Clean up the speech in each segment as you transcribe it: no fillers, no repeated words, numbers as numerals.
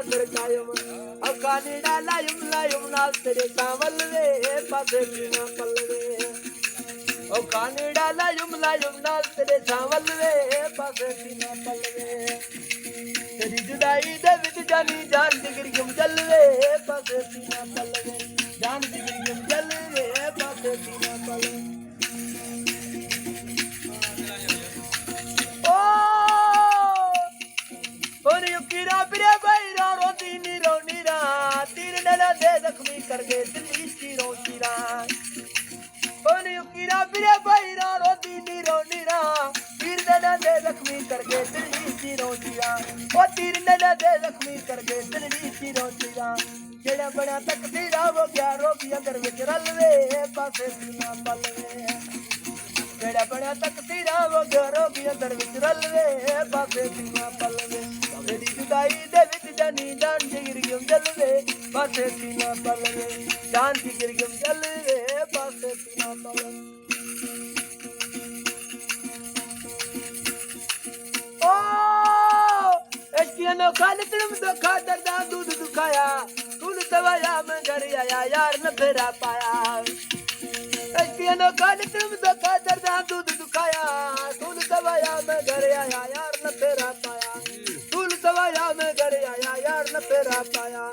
कर कायम अब कानी डाला युम नाल तेरे कावल वे पासे पीना पलवे ओ कानी डाला युम नाल तेरे चावल वे पासे पीना पलवे तेरी जुदाई दे विच जानी जान जिगर गुम जलवे पासे पीना पलवे जान जिगर गुम जलवे पासे पीना पलवे युकीरा बिरे बैरा रोती नीरो नीरा तीर डला दे जख्मी करके दिल्ली चीरो चीरा युकीरा बिरे बैरा रोती नीरो नीरा तीर डला दे जख्मी करके दिल्ली चीरो चीरा ओ तीर डला दे जख्मी करके दिल्ली चीरो चीरा जेड़ा बड़ा तक तेरा वो क्या रोगी अंदर विच रलवे पासे सीना पलवे जेड़ा बड़ा तक तेरा वो क्या रोगी अंदर विच रलवे पासे सीना पलवे तेरी जुदाई दे विच जानी जान जिगर गुम जलवे पासे सीना पलवे जान जिगर गुम जलवे पासे सीना पलवे ओ एकिनो खाल तुम धोखा दर्दा दूध दुखाया तून तवाया मैं घर आया यार न फेरा पाया एकिनो खाल तुम धोखा दर्दा दूध दुखाया तून तवाया मैं घर आया यार न फेरा पाया सवाया में घर आया यार न फेरा पाया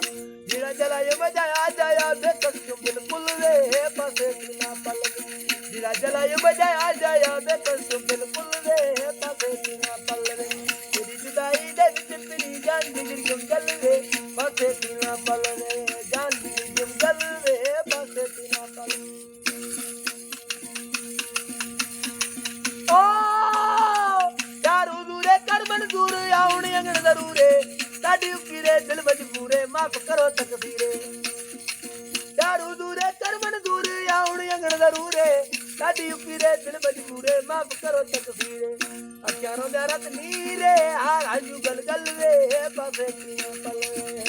जीरा जलाए बजाया जाया बेकस तुम बिल्कुल वे पासे सीना पलवे जीरा जलाए बजाया जाया बेकस तुम बिल्कुल वे पासे सीना पलवे तेरी जुदाई दे विच तेरी जान जिगर गुम जलवे पासे सीना पलवे जान जिगर गुम जलवे पासे सीना पलवे मंजूर आउणी अंगण जरूरे साडी उकीरे दिल मजबूरे माफ करो तकदीरे दारू दूरे कर मंजूर आउणी अंगण जरूरे साडी उकीरे दिल मजबूरे माफ करो तकदीरे अचारों दा रत नीरे हार आजू गल वे पासे पीना पलवे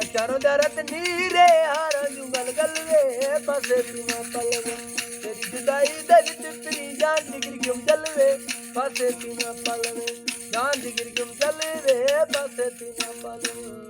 अचारों दा रत नीरे हार आजू गल वे पासे पीना पलवे तेरी जुदाई दे विच तेरी जान जिगर गुम जलवे पासे पीना पलवे जान जिगर गुम जलवे पासे पीना पलवे